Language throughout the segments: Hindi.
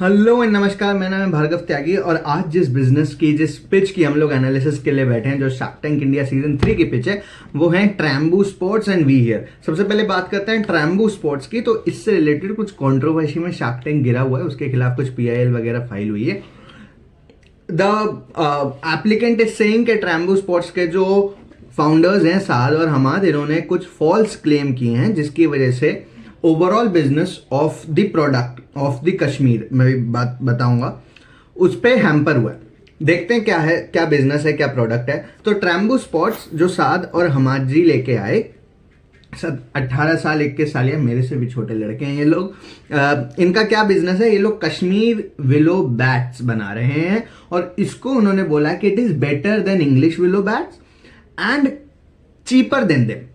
हेलो एंड नमस्कार, मेरा नाम है भार्गव त्यागी और आज जिस पिच की हम लोग एनालिसिस के लिए बैठे हैं, जो शार्क टैंक इंडिया सीजन 3 की पिच है, वो है ट्रैम्बू स्पोर्ट्स एंड वी हियर। सबसे पहले बात करते हैं ट्रैम्बू स्पोर्ट्स की। तो इससे रिलेटेड कुछ कंट्रोवर्सी में शार्क टैंक गिरा हुआ है, उसके खिलाफ कुछ पीआईएल वगैरह फाइल हुई है। द एप्लीकेंट इज सेइंग कि ट्रैम्बू स्पोर्ट्स के जो फाउंडर्स हैं साद और हमाद, इन्होंने कुछ फॉल्स क्लेम किए हैं, जिसकी वजह से overall business of the product of the Kashmir, मैं भी बात बताऊंगा, उस पे हैम्पर हुआ है। देखते हैं क्या है, क्या बिजनेस है, क्या प्रोडक्ट है। तो ट्रैम्बू स्पोर्ट्स जो साद और हमाद जी लेके आए, 18 साल 21 साल या मेरे से भी छोटे लड़के हैं ये लोग। इनका क्या बिजनेस है, ये लोग कश्मीर विलो बैट्स बना रहे हैं और इसको उन्होंने बोला कि it is better than English willow bats and cheaper than them.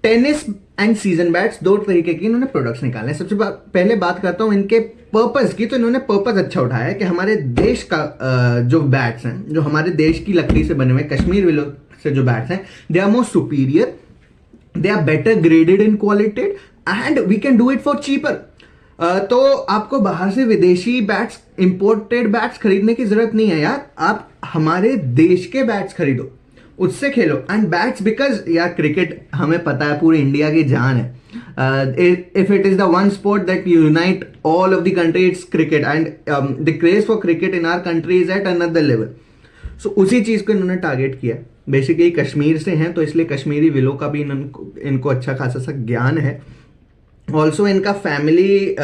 Tennis and season bats, दो तरीके की इन्होंने प्रोडक्ट्स निकाले हैं। सबसे पहले बात करता हूं इनके पर्पस की। तो इन्होंने पर्पस अच्छा उठाया है कि हमारे देश का जो बैट्स हैं, जो हमारे देश की लकड़ी से बने हुए कश्मीर विलो से जो बैट्स हैं, they are more superior, they are better graded in quality and we can do it for cheaper. तो आपको बाहर से विदेशी बैट्स, इंपोर्टेड बैट्स खरीदने की जरूरत नहीं है यार, आप हमारे देश के बैट्स खरीदो, उससे खेलो। एंड बैट्स बिकॉज यार क्रिकेट हमें पता है पूरी इंडिया की जान है। If it is the one sport that unite all of the country, it's cricket and the craze for cricket in our country is at another level. So उसी चीज को इन्होंने टारगेट किया। बेसिकली कश्मीर से हैं तो इसलिए कश्मीरी विलो का भी इनको अच्छा खासा सा ज्ञान है। ऑल्सो इनका फैमिली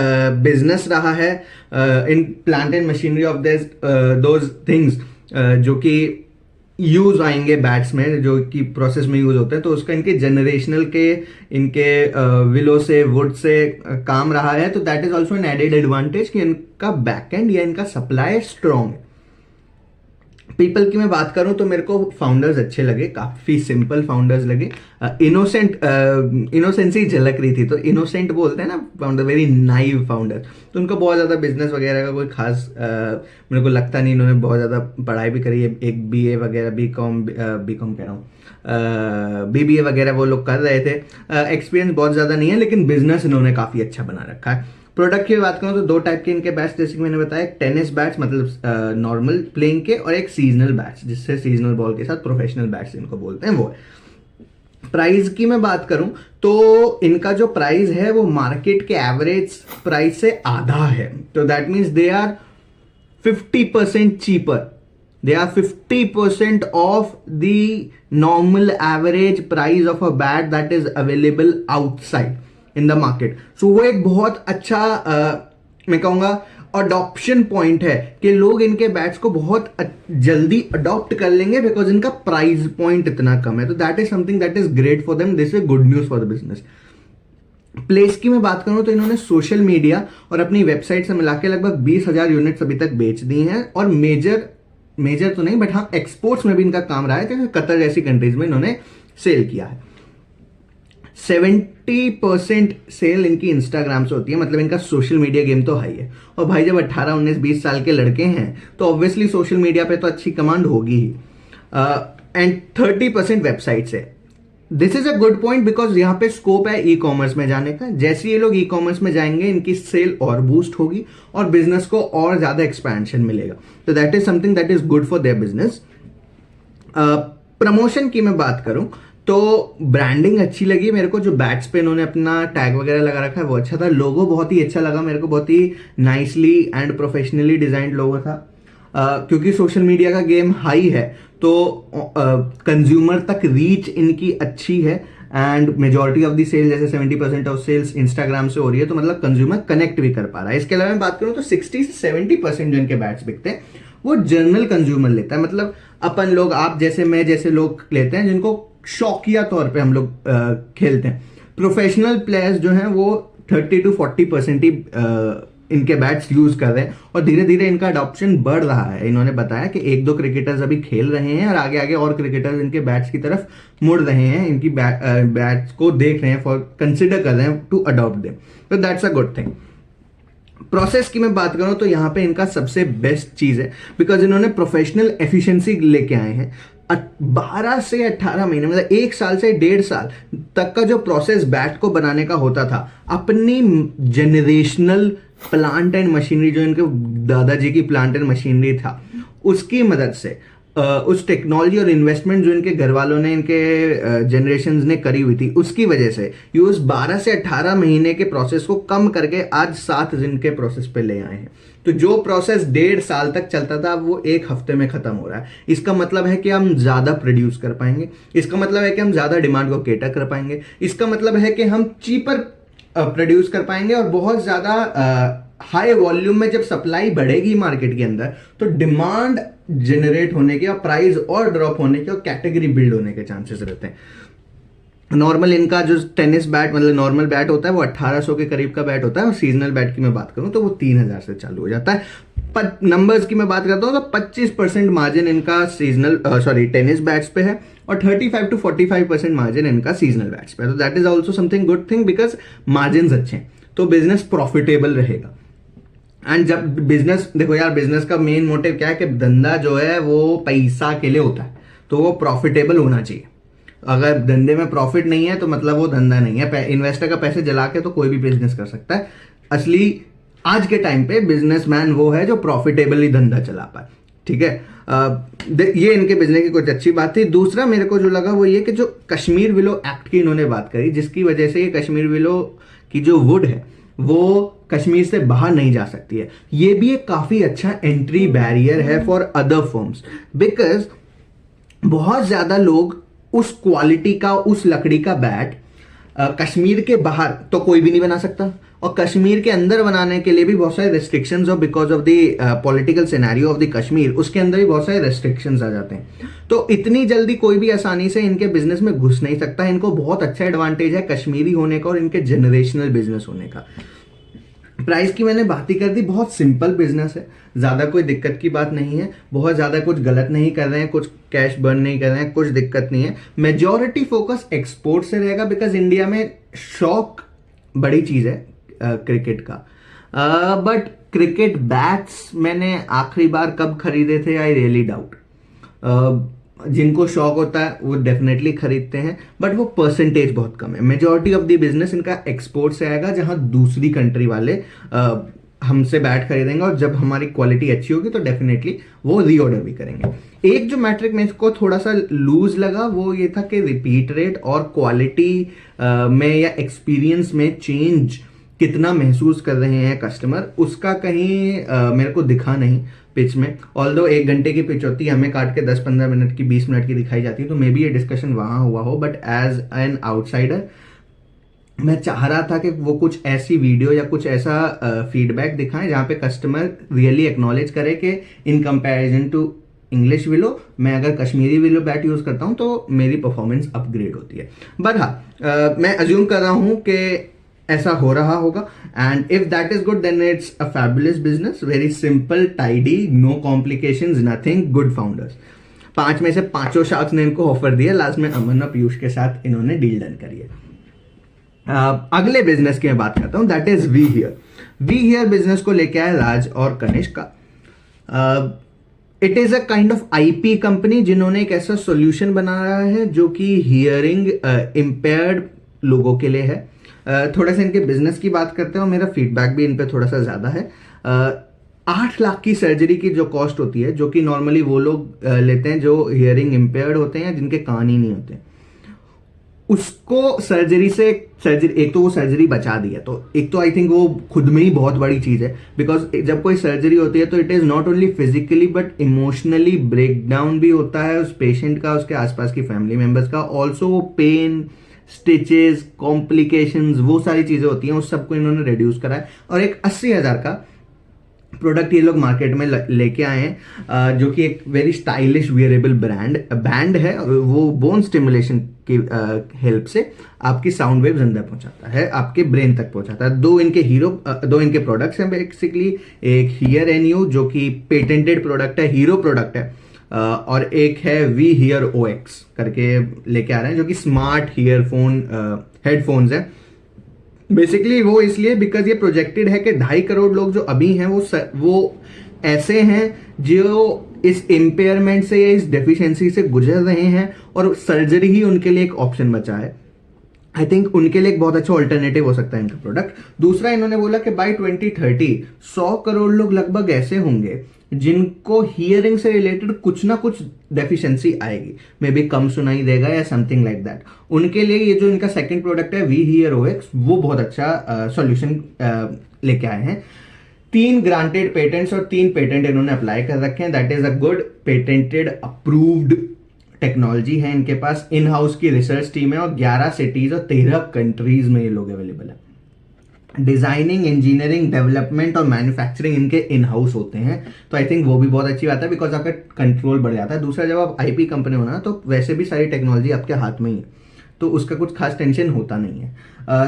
बिजनेस रहा है in plant and machinery of those things जो कि यूज आएंगे बैट्स में, जो कि प्रोसेस में यूज होते हैं। तो उसका इनके जनरेशनल के इनके विलो से, वुड से काम रहा है। तो that is also an added advantage कि इनका बैक एंड या इनका सप्लाई स्ट्रॉन्ग है। पीपल की मैं बात करूं तो मेरे को फाउंडर्स अच्छे लगे, काफी सिंपल फाउंडर्स लगे। इनोसेंसी झलक रही थी। तो इनोसेंट बोलते हैं ना फाउंडर, वेरी नाइव फाउंडर। तो उनका बहुत ज्यादा बिजनेस वगैरह का कोई खास मेरे को लगता नहीं। इन्होंने बहुत ज्यादा पढ़ाई भी करी है, एक बीए वगैरह, बीकॉम कह रहा हूँ, बीबीए वगैरह वो लोग कर रहे थे। एक्सपीरियंस बहुत ज्यादा नहीं है, लेकिन बिजनेस इन्होंने काफी अच्छा बना रखा है। प्रोडक्ट की बात करूं तो दो टाइप के इनके बैट्स, जैसे कि मैंने बताया, एक टेनिस बैट्स मतलब नॉर्मल प्लेइंग के, और एक सीजनल बैट्स, जिससे सीजनल बॉल के साथ प्रोफेशनल बैट्स इनको बोलते हैं, वो है। प्राइस की मैं बात करूं तो इनका जो प्राइस है वो मार्केट के एवरेज प्राइस से आधा है। तो that means they are 50% cheaper, they are 50% of the normal average price of a bat that is available outside in the market. So वो एक बहुत अच्छा मैं कहूँगा अडॉप्शन पॉइंट है कि लोग इनके बैट्स को बहुत जल्दी अडॉप्ट कर लेंगे बिकॉज इनका प्राइस पॉइंट इतना कम है। तो that is something that is great for them, this is good news for the business. Place की मैं बात करूं तो इन्होंने सोशल मीडिया और अपनी वेबसाइट से मिला के लगभग 20,000 यूनिट्स अभी तक बेच दी हैं। और मेजर तो नहीं, बट हाँ एक्सपोर्ट्स में भी इनका काम रहा है, जैसे कतर जैसी कंट्रीज में इन्होंने सेल किया है। 70% सेल इनकी इंस्टाग्राम से होती है, मतलब इनका सोशल मीडिया गेम तो हाई है। और भाई जब 18, 19, 20 साल के लड़के हैं तो ऑब्वियसली सोशल मीडिया पे तो अच्छी कमांड होगी ही। एंड 30% वेबसाइट से। This is a good point because यहाँ पे स्कोप है ई कॉमर्स में जाने का। जैसे ये लोग ई कॉमर्स में जाएंगे, इनकी सेल और बूस्ट होगी और बिजनेस को और ज्यादा एक्सपेंशन मिलेगा। तो that is something that is good for their business. Promotion की मैं बात करूं तो ब्रांडिंग अच्छी लगी मेरे को। जो बैट्स पे इन्होंने अपना टैग वगैरह लगा रखा है वो अच्छा था। लोगो बहुत ही अच्छा लगा मेरे को, बहुत ही nicely and professionally designed logo था। क्योंकि सोशल मीडिया का गेम हाई है तो कंज्यूमर तक रीच इनकी अच्छी है and majority of the sale, जैसे 70% ऑफ सेल्स इंस्टाग्राम से हो रही है, तो मतलब कंज्यूमर कनेक्ट भी कर पा रहा है। इसके अलावा मैं बात करूं तो 60 से 70% जो इनके बैट्स बिकते हैं वो जनरल कंज्यूमर लेता है, मतलब अपन लोग, आप जैसे, मैं जैसे लोग लेते हैं, जिनको शौकिया तौर पे हम लोग खेलते हैं। प्रोफेशनल प्लेयर्स जो हैं वो 30 to 40% ही इनके बैट्स यूज कर रहे हैं और धीरे धीरे इनका अडॉप्शन बढ़ रहा है। इन्होंने बताया कि 1-2 क्रिकेटर्स अभी खेल रहे हैं और आगे आगे और क्रिकेटर्स इनके बैट्स की तरफ मुड़ रहे हैं, इनकी बैट्स को देख रहे हैं, फॉर कंसिडर कर रहे हैं टू अडॉप्ट देम। तो that's a good thing. Process की मैं बात करूं तो यहां पे इनका सबसे बेस्ट चीज है बिकॉज इन्होंने प्रोफेशनल एफिशिएंसी लेके आए हैं। 12 से 18 महीने, मतलब 1 साल से 1.5 साल तक का जो प्रोसेस बैट को बनाने का होता था, अपनी जनरेशनल प्लांट एंड मशीनरी, जो इनके दादाजी की प्लांट एंड मशीनरी था, उसकी मदद से उस टेक्नोलॉजी और इन्वेस्टमेंट जो इनके घर वालों ने, इनके जनरेशन्स ने करी हुई थी, उसकी वजह से ये उस 12 से 18 महीने के प्रोसेस को कम करके आज 7 दिन के प्रोसेस पे ले आए हैं। तो जो प्रोसेस 1.5 साल तक चलता था वो 1 हफ्ते में खत्म हो रहा है। इसका मतलब है कि हम ज्यादा प्रोड्यूस कर पाएंगे, इसका मतलब है कि हम ज्यादा डिमांड को केटर कर पाएंगे, इसका मतलब है कि हम चीपर प्रोड्यूस कर पाएंगे और बहुत ज्यादा हाई वॉल्यूम में जब सप्लाई बढ़ेगी मार्केट के अंदर तो डिमांड जनरेट होने के और प्राइस और ड्रॉप होने के और कैटेगरी बिल्ड होने के चांसेस रहते हैं। नॉर्मल इनका जो टेनिस बैट मतलब नॉर्मल बैट होता है वो 1800 के करीब का बैट होता है और सीजनल बैट की मैं बात करूं तो वो 3000 से चालू हो जाता है। पर नंबर्स की मैं बात करता हूं तो 25% मार्जिन इनका सीजनल टेनिस बैट्स पे है और 35 to 45% मार्जिन इनका सीजनल बैट्स पे है। तो that is also something good thing because margin अच्छे हैं तो बिजनेस प्रॉफिटेबल रहेगा। एंड जब बिजनेस, देखो यार, बिजनेस का मेन मोटिव क्या है कि धंधा जो है वो पैसा के लिए होता है तो वो प्रॉफिटेबल होना चाहिए। अगर धंधे में प्रॉफिट नहीं है तो मतलब वो धंधा नहीं है। इन्वेस्टर का पैसे जला के तो कोई भी बिजनेस कर सकता है। असली आज के टाइम पे बिजनेसमैन वो है जो प्रॉफिटेबली धंधा चला पाए। ठीक है, ये इनके बिजनेस की कुछ अच्छी बात थी। दूसरा मेरे को जो लगा वो ये कि जो कश्मीर विलो एक्ट की इन्होंने बात करी, जिसकी वजह से ये कश्मीर विलो की जो वुड है वो कश्मीर से बाहर नहीं जा सकती है। ये भी एक काफी अच्छा एंट्री बैरियर है फॉर अदर फर्म्स बिकॉज बहुत ज्यादा लोग उस क्वालिटी का, उस लकड़ी का बैट कश्मीर के बाहर तो कोई भी नहीं बना सकता और कश्मीर के अंदर बनाने के लिए भी बहुत सारे रेस्ट्रिक्शंस और because of the political scenario of the Kashmir उसके अंदर भी बहुत सारे रेस्ट्रिक्शंस आ जाते हैं। तो इतनी जल्दी कोई भी आसानी से इनके बिजनेस में घुस नहीं सकता। इनको बहुत अच्छा एडवांटेज है कश्मीरी होने का और इनके जनरेशनल बिजनेस होने का। प्राइस की मैंने बात ही कर दी, बहुत सिंपल बिजनेस है, ज्यादा कोई दिक्कत की बात नहीं है, बहुत ज्यादा कुछ गलत नहीं कर रहे हैं, कुछ कैश बर्न नहीं कर रहे हैं, कुछ दिक्कत नहीं है। मेजॉरिटी फोकस एक्सपोर्ट से रहेगा बिकॉज इंडिया में शौक बड़ी चीज है क्रिकेट का। बट क्रिकेट बैट्स मैंने आखिरी बार कब खरीदे थे आई रियली डाउट। जिनको शौक होता है वो डेफिनेटली खरीदते हैं बट वो परसेंटेज बहुत कम है। मेजॉरिटी ऑफ द बिजनेस इनका एक्सपोर्ट से आएगा जहां दूसरी कंट्री वाले हमसे बैट खरीदेंगे और जब हमारी क्वालिटी अच्छी होगी तो डेफिनेटली वो रीऑर्डर भी करेंगे। एक जो मैट्रिक मेरे को थोड़ा सा लूज लगा वो ये था कि रिपीट रेट और क्वालिटी में या एक्सपीरियंस में चेंज कितना महसूस कर रहे हैं कस्टमर, उसका कहीं मेरे को दिखा नहीं पिच में। ऑल्दो 1 घंटे की पिच होती है, हमें काट के 10-15 मिनट की 20 मिनट की दिखाई जाती है तो मे बी ये डिस्कशन वहां हुआ हो। बट एज एन आउटसाइडर मैं चाह रहा था कि वो कुछ ऐसी वीडियो या कुछ ऐसा फीडबैक दिखाएं जहां पे कस्टमर रियली एक्नॉलेज करे कि in comparison to English willow मैं अगर कश्मीरी विलो बैट यूज करता हूं तो मेरी परफॉर्मेंस अपग्रेड होती है। बट हाँ, मैं अज्यूम कर रहा हूं कि ऐसा हो रहा होगा and if that is good then it's a fabulous business, very simple, tidy, no complications, nothing, good founders. 5 में से 5 शार्क्स ने इनको ऑफर दिया, लास्ट में अमन और पीयूष के साथ इन्होंने डील डन करी है। अगले बिजनेस की मैं बात करता हूं, that is we here. We here business को लेके आए राज और कनिष्क का। It is a kind of IP company जिन्होंने एक ऐसा सॉल्यूशन बनाया है जो कि हियरिंग इम्पेयर्ड लोगों के लिए है। थोड़ा सा इनके बिजनेस की बात करते हैं और मेरा फीडबैक भी इन पे थोड़ा सा ज्यादा है। 8 लाख की सर्जरी की जो कॉस्ट होती है, जो कि नॉर्मली वो लोग लेते हैं जो हियरिंग इम्पेयर्ड होते हैं, जिनके कान ही नहीं होते, उसको एक तो वो सर्जरी बचा दी है। तो एक तो आई थिंक वो खुद में ही बहुत बड़ी चीज है बिकॉज जब कोई सर्जरी होती है तो it is not only physically but emotionally breakdown भी होता है उस पेशेंट का, उसके आसपास की फैमिली मेंबर्स का। ऑल्सो वो पेन, स्टिचेस, कॉम्प्लिकेशंस, वो सारी चीजें होती हैं, उस सबको इन्होंने रिड्यूस करा है और एक 80,000 का प्रोडक्ट ये लोग मार्केट में लेके आए हैं जो कि एक वेरी स्टाइलिश वियरेबल बैंड है। वो बोन स्टिमुलेशन की हेल्प से आपकी साउंड वेव्स अंदर पहुंचाता है, आपके ब्रेन तक पहुंचाता है। दो इनके प्रोडक्ट्स हैं बेसिकली, एक हियर एनयू जो कि पेटेंटेड प्रोडक्ट है, हीरो प्रोडक्ट है, और एक है वी हियर ओएक्स करके लेके आ रहे हैं जो कि स्मार्ट हेडफोन्स है। बेसिकली वो इसलिए बिकॉज ये प्रोजेक्टेड है कि 2.5 करोड़ लोग जो अभी हैं वो ऐसे हैं जो इस इम्पेयरमेंट से या इस डेफिशिएंसी से गुजर रहे हैं और सर्जरी ही उनके लिए एक ऑप्शन बचा है। आई थिंक उनके लिए एक बहुत अच्छा ऑल्टरनेटिव हो सकता है इनका प्रोडक्ट। दूसरा इन्होंने बोला कि बाय 2030 100 करोड़ लोग लगभग ऐसे होंगे जिनको हियरिंग से रिलेटेड कुछ ना कुछ डेफिशिएंसी आएगी, मे बी कम सुनाई देगा या समथिंग लाइक दैट। उनके लिए ये जो इनका सेकंड प्रोडक्ट है वी हियर ओएक्स, वो बहुत अच्छा सॉल्यूशन लेके आए हैं। 3 ग्रांटेड पेटेंट्स और 3 पेटेंट इन्होंने अप्लाई कर रखे हैं। That is a good patented approved technology है इनके पास। इन हाउस की रिसर्च टीम है और 11 सिटीज और 13 कंट्रीज में ये लोग अवेलेबल है। डिजाइनिंग, इंजीनियरिंग, डेवलपमेंट और मैन्युफैक्चरिंग इनके इन हाउस होते हैं, तो आई थिंक वो भी बहुत अच्छी बात है, बिकॉज आपका कंट्रोल बढ़ जाता है। दूसरा, जब आप आईपी कंपनी होना तो वैसे भी सारी टेक्नोलॉजी आपके हाथ में ही है, तो उसका कुछ खास टेंशन होता नहीं है।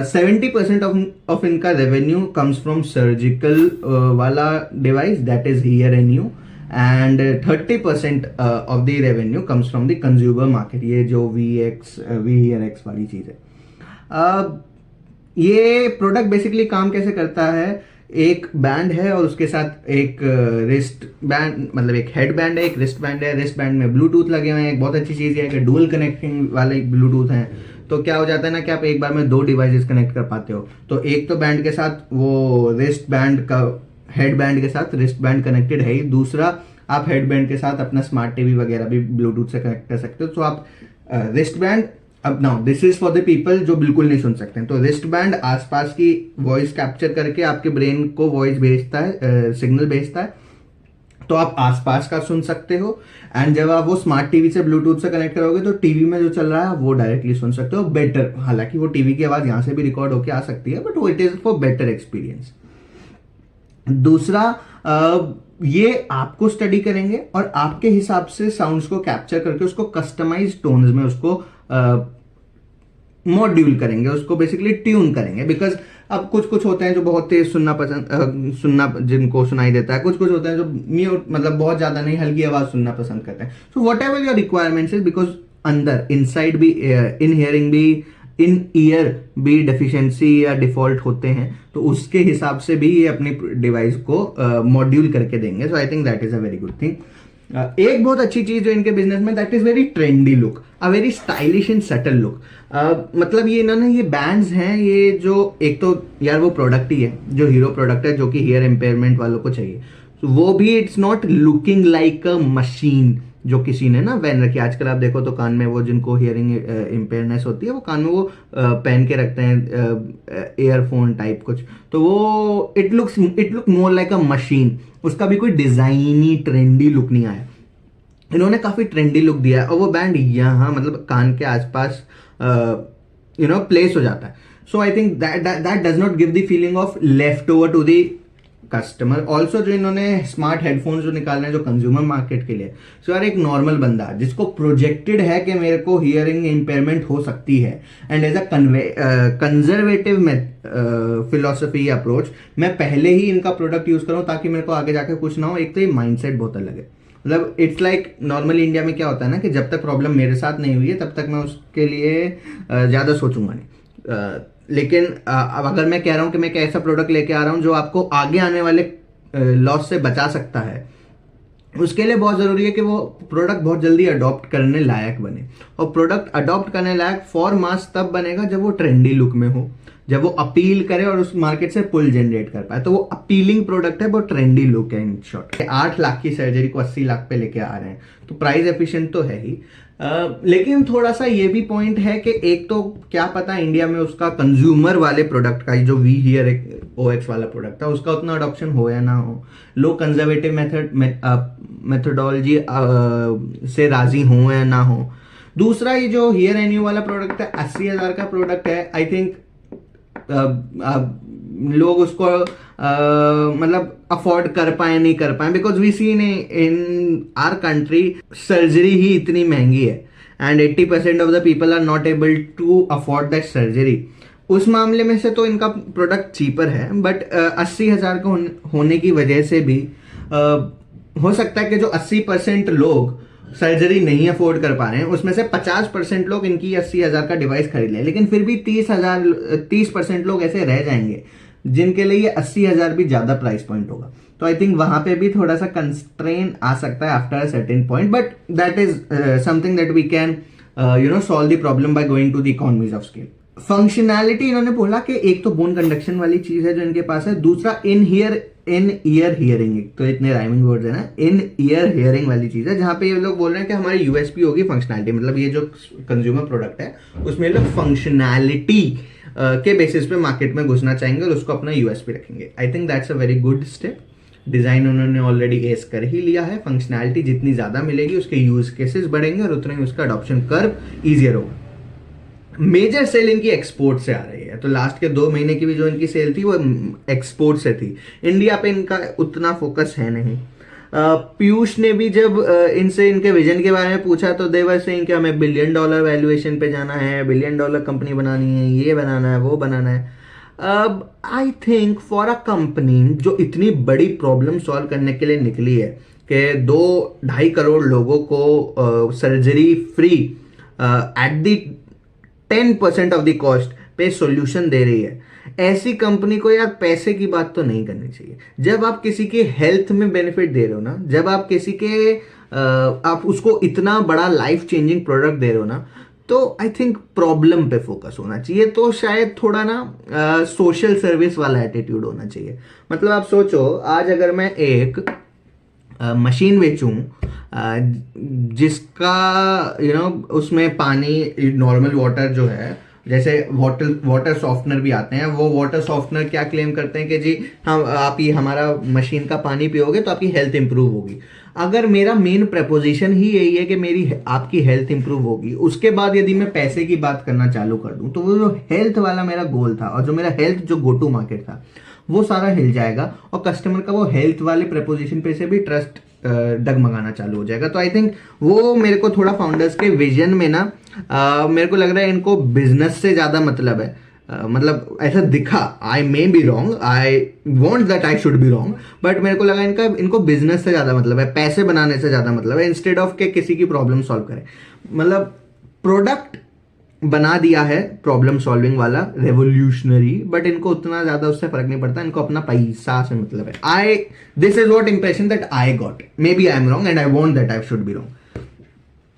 70% ऑफ इनका रेवेन्यू कम्स फ्रॉम सर्जिकल वाला device, that is here and you, and 30% of the revenue comes from the consumer market, ये जो वी हियर एक्स वाली चीज है। ये प्रोडक्ट बेसिकली काम कैसे करता है, एक बैंड है और उसके साथ एक रिस्ट बैंड, मतलब एक हेड बैंड है, एक रिस्ट बैंड है। रिस्ट बैंड में ब्लूटूथ लगे हुए हैं। एक बहुत अच्छी चीज है कि डुअल कनेक्टिंग वाले ब्लूटूथ हैं, तो क्या हो जाता है ना कि आप एक बार में 2 डिवाइसेस कनेक्ट कर पाते हो। तो एक तो बैंड के साथ वो रिस्ट बैंड का, हेड बैंड के साथ रिस्ट बैंड कनेक्टेड है ही, दूसरा आप हेड बैंड के साथ अपना स्मार्ट टीवी वगैरह भी ब्लूटूथ से कनेक्ट कर सकते हो। तो आप रिस्ट बैंड, अब now this is for the people जो बिल्कुल नहीं सुन सकते हैं, तो रिस्ट बैंड आसपास की वॉइस कैप्चर करके आपके ब्रेन को वॉइस भेजता है, सिग्नल भेजता है, तो आप आसपास का सुन सकते हो। एंड जब आप वो स्मार्ट टीवी से ब्लूटूथ से कनेक्ट करोगे तो टीवी में जो चल रहा है वो डायरेक्टली सुन सकते हो बेटर। हालांकि वो टीवी की आवाज यहां से भी रिकॉर्ड होकर आ सकती है, बट वो it is for better experience. दूसरा, ये आपको स्टडी करेंगे और आपके हिसाब से साउंड्स को कैप्चर करके उसको कस्टमाइज टोन्स में उसको मॉड्यूल करेंगे, उसको बेसिकली ट्यून करेंगे। बिकॉज अब कुछ कुछ होते हैं जो बहुत तेज सुनना पसंद, सुनना जिनको सुनाई देता है, कुछ कुछ होते हैं जो म्यूट, मतलब बहुत ज्यादा नहीं, हल्की आवाज सुनना पसंद करते हैं। So what ever your requirements is, because अंदर इनसाइड भी, इन हियरिंग भी, इन ईयर भी डेफिशिएंसी या डिफॉल्ट होते हैं, तो उसके हिसाब से भी ये अपनी डिवाइस को मॉड्यूल करके देंगे। So I think that is a very good thing. एक बहुत अच्छी चीज जो इनके बिजनेस में, that is very trendy look, a very stylish and subtle look. मतलब ये इन्होंने, ये बैंड्स हैं, ये जो एक तो यार वो प्रोडक्ट ही है जो हीरो प्रोडक्ट है, जो कि हियर इम्पेयरमेंट वालों को चाहिए, तो वो भी it's not looking like a machine जो किसी ने ना पहन रखी। आजकल आप देखो तो कान में वो, जिनको हियरिंग इम्पेयरनेस होती है, वो कान में वो पहन के रखते हैं एयरफोन टाइप कुछ, तो वो it look more like a machine. उसका भी कोई डिजाइनी ट्रेंडी लुक नहीं आया, इन्होंने काफी ट्रेंडी लुक दिया है। और वो बैंड यहाँ मतलब कान के आसपास प्लेस हो जाता है। So I think that does not give the feeling of left over to the customer. Also जो इन्होंने स्मार्ट हेडफोन्स जो निकालने हैं जो कंज्यूमर मार्केट के लिए, सो यार एक नॉर्मल बंदा जिसको प्रोजेक्टेड है कि मेरे को हियरिंग इम्पेयरमेंट हो सकती है, and as a conservative philosophy approach, मैं पहले ही इनका प्रोडक्ट यूज करूं ताकि मेरे को आगे जाकर कुछ ना हो। एक तो ये माइंडसेट बहुत अलग है, मतलब इट्स लाइक नॉर्मली इंडिया में क्या होता है ना कि जब तक प्रॉब्लम मेरे साथ नहीं हुई है तब तक मैं उसके लिए ज़्यादा सोचूंगा नहीं। लेकिन अब अगर मैं कह रहा हूं कि मैं एक ऐसा प्रोडक्ट लेके आ रहा हूं जो आपको आगे आने वाले लॉस से बचा सकता है, उसके लिए बहुत जरूरी है कि वो प्रोडक्ट बहुत जल्दी अडॉप्ट करने लायक बने। और प्रोडक्ट अडॉप्ट करने लायक फॉर मास तब बनेगा जब वो ट्रेंडी लुक में हो, जब वो अपील करे और उस मार्केट से पुल जनरेट कर पाए। तो वो अपीलिंग प्रोडक्ट है, वो ट्रेंडी लुक है। इन शॉर्ट 8 लाख की सर्जरी को 80 लाख पे लेके आ रहे हैं, तो प्राइस एफिशिएंट तो है ही। लेकिन थोड़ा सा ये भी पॉइंट है कि एक तो क्या पता इंडिया में उसका कंज्यूमर वाले प्रोडक्ट का, जो वी हियर ओएक्स वाला प्रोडक्ट था, उसका उतना अडॉप्शन हो या ना हो, लोग कंजर्वेटिव मेथोडोलॉजी से राजी हो या ना हो। दूसरा, ये जो हियर एन्यू वाला प्रोडक्ट है 80,000 का प्रोडक्ट है, आई थिंक लोग उसको मतलब अफोर्ड कर पाए नहीं कर पाए, because we see in our country surgery ही इतनी महंगी है and 80% of the people are not able to afford that surgery. उस मामले में से तो इनका प्रोडक्ट चीपर है, बट 80,000 का होने की वजह से भी हो सकता है कि जो 80% लोग सर्जरी नहीं अफोर्ड कर पा रहे हैं उसमें से 50% लोग इनकी 80,000 का डिवाइस खरीद लें, लेकिन फिर भी 30% लोग ऐसे रह जाएंगे जिनके लिए ये 80,000 भी ज्यादा प्राइस पॉइंट होगा। तो आई थिंक वहां पे भी थोड़ा सा कंस्ट्रेन आ सकता है after a certain point, but that is something that we can solve the problem by going to the economies of scale. Functionality इन्होंने बोला कि एक तो बोन कंडक्शन वाली चीज है जो इनके पास है, दूसरा इन ईयर हियरिंग, तो इतने राइमिंग वर्ड्स है ना, इन ईयर हियरिंग वाली चीज है, जहां पे ये लोग बोल रहे हैं कि हमारी यूएसपी होगी फंक्शनैलिटी, मतलब ये जो कंज्यूमर प्रोडक्ट है उसमें ये लोग फंक्शनैलिटी के बेसिस पे मार्केट में घुसना चाहेंगे और उसको अपना यूएसपी रखेंगे। I think that's a very good step. Design उन्होंने ऑलरेडी एस कर ही लिया है, फंक्शनैलिटी जितनी ज्यादा मिलेगी उसके यूज केसेस बढ़ेंगे और उतना ही उसका अडॉप्शन कर्व ईजियर होगा। मेजर सेल इनकी एक्सपोर्ट से आ रही है, तो लास्ट के 2 महीने की भी जो इनकी सेल थी वो एक्सपोर्ट से थी, इंडिया पे इनका उतना फोकस है नहीं। पीयूष ने भी जब इनसे इनके विजन के बारे में पूछा तो देवर सेइंग कि हमें $1 बिलियन वैल्यूएशन पे जाना है, $1 बिलियन कंपनी बनानी है, ये बनाना है, वो बनाना है। अब I think for a company जो इतनी बड़ी प्रॉब्लम सॉल्व करने के लिए निकली है कि 2-2.5 करोड़ लोगों को surgery free at the 10% of the cost पे सॉल्यूशन दे रही है, ऐसी कंपनी को यार पैसे की बात तो नहीं करनी चाहिए। जब आप किसी के हेल्थ में बेनिफिट दे रहे हो ना, जब आप किसी के आप उसको इतना बड़ा लाइफ चेंजिंग प्रोडक्ट दे रहे हो ना, तो आई थिंक प्रॉब्लम पे फोकस होना चाहिए। तो शायद थोड़ा ना सोशल सर्विस वाला एटीट्यूड होना चाहिए। मतलब आप सोचो, आज अगर मैं एक मशीन बेचूं जिसका उसमें पानी, नॉर्मल वाटर जो है, जैसे वाटर सॉफ्टनर भी आते हैं, वो वाटर सॉफ्टनर क्या क्लेम करते हैं कि जी हम आप ये हमारा मशीन का पानी पियोगे तो आपकी हेल्थ इंप्रूव होगी। अगर मेरा मेन प्रपोजिशन ही यही है कि मेरी आपकी हेल्थ इंप्रूव होगी, उसके बाद यदि मैं पैसे की बात करना चालू कर दूं, तो वो जो हेल्थ वाला मेरा गोल था और जो मेरा हेल्थ जो गो टू मार्केट था वो सारा हिल जाएगा और कस्टमर का वो हेल्थ वाले प्रपोजिशन पे से भी ट्रस्ट डगमगाना चालू हो जाएगा। तो आई थिंक वो मेरे को थोड़ा फाउंडर्स के विजन में ना मेरे को लग रहा है इनको बिजनेस से ज्यादा मतलब है। मतलब ऐसा दिखा, I may be wrong, I want that I should be wrong, but मेरे को लगा इनको बिजनेस से ज्यादा मतलब है, पैसे बनाने से ज्यादा मतलब है, इंस्टेड ऑफ के किसी की प्रॉब्लम सॉल्व करे। मतलब प्रोडक्ट बना दिया है प्रॉब्लम सॉल्विंग वाला, रेवोल्यूशनरी, बट इनको उतना ज्यादा उससे फर्क नहीं पड़ता, इनको अपना पैसा से मतलब है। This is what impression that I got, maybe I am wrong and I want that I should be wrong.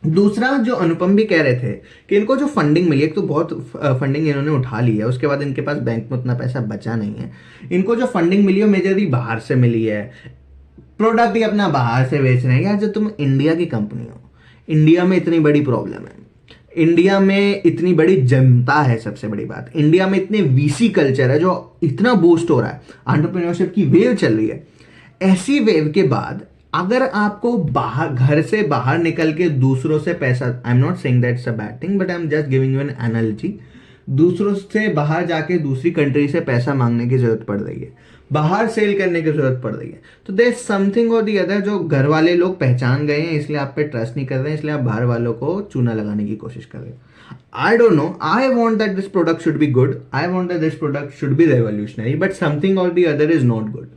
दूसरा जो अनुपम भी कह रहे थे कि इनको जो फंडिंग मिली, एक तो बहुत फंडिंग इन्होंने उठा ली है, उसके बाद इनके पास बैंक में उतना पैसा बचा नहीं है। इनको जो फंडिंग मिली है मेजरली बाहर से मिली है, प्रोडक्ट भी अपना बाहर से बेच रहे हैं। यार, जो तुम इंडिया की कंपनी हो, इंडिया में इतनी बड़ी प्रॉब्लम है, इंडिया में इतनी बड़ी जनता है, सबसे बड़ी बात, इंडिया में इतने वीसी कल्चर है जो इतना बूस्ट हो रहा है, एंटरप्रेन्योरशिप की वेव चल रही है। ऐसी वेव के बाद अगर आपको बाहर, घर से बाहर निकल के दूसरों से पैसा, I am not saying that's a bad thing, but I am just giving you N analogy, दूसरों से बाहर जाके दूसरी कंट्री से पैसा मांगने की जरूरत पड़ रही है, बाहर सेल करने की जरूरत पड़ रही है, तो देयर समथिंग और दी अदर जो घर वाले लोग पहचान गए हैं, इसलिए आप पे ट्रस्ट नहीं कर रहे हैं, इसलिए आप बाहर वालों को चूना लगाने की कोशिश कर रहे हो। I don't know, I want that this product should be good, I want that this product should be revolutionary, but something और the other is not good.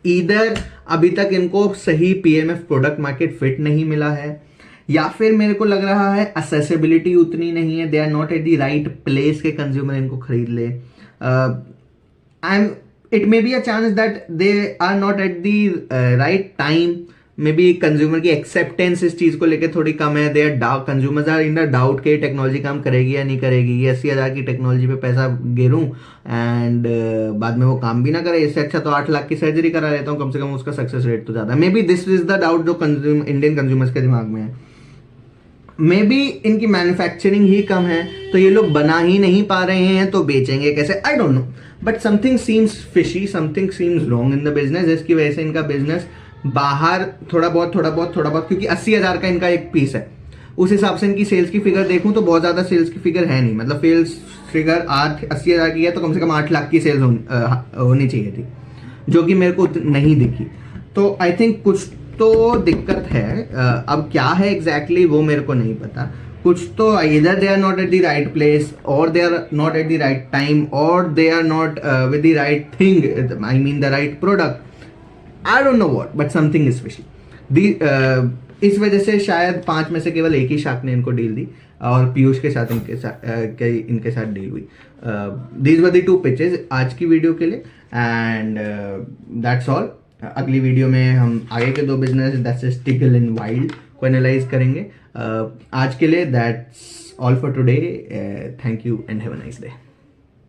इधर अभी तक इनको सही पीएमएफ प्रोडक्ट मार्केट फिट नहीं मिला है, या फिर मेरे को लग रहा है असेसिबिलिटी उतनी नहीं है, they are not at the right place के कंज्यूमर इनको खरीद ले। And it may be a chance that they are not at the right time, maybe consumer की एक्सेप्टेंस इस चीज को लेकर थोड़ी कम है, there consumers are in the doubt के टेक्नोलॉजी काम करेगी या नहीं करेगी, ये 80,000 की टेक्नोलॉजी पे पैसा गिरूं एंड बाद में वो काम भी ना करे, इससे अच्छा तो 8 लाख की सर्जरी करा लेता हूँ, कम से कम उसका सक्सेस रेट तो ज्यादा। May be this is the doubt जो इंडियन कंज्यूमर्स के दिमाग में है। मे बी इनकी मैन्युफैक्चरिंग ही कम है, तो ये लोग बना ही नहीं पा रहे हैं, तो बेचेंगे कैसे, आई don't no, but something seems fishy, something seems wrong in the business, जिसकी वजह से इनका बिजनेस बाहर थोड़ा बहुत, क्योंकि 80,000 का इनका एक पीस है, उस हिसाब से इनकी सेल्स की फिगर देखूं तो बहुत ज्यादा सेल्स की फिगर है नहीं। मतलब सेल्स फिगर 80,000 की है तो कम से कम 8 लाख की सेल्स होनी चाहिए थी, जो कि मेरे को नहीं दिखी। तो आई थिंक कुछ तो दिक्कत है, अब क्या है एग्जैक्टली वो मेरे को नहीं पता। कुछ तो इधर they are not at the right place, और they are not at the right time, और they are not with the right thing, I mean the right product, I don't know what, but something is fishy. इस वजह से शायद 5 में से केवल एक ही शार्क ने इनको डील दी और पीयूष के साथ इनके साथ डील हुई। दीज वर द 2 पिचेस आज की वीडियो के लिए, एंड दैट्स ऑल। अगली वीडियो में हम आगे के 2 बिजनेस, दैट्स स्टिगल एंड वाइल्ड, को एनालाइज करेंगे। आज के लिए that's all for today. Thank you and have a nice day.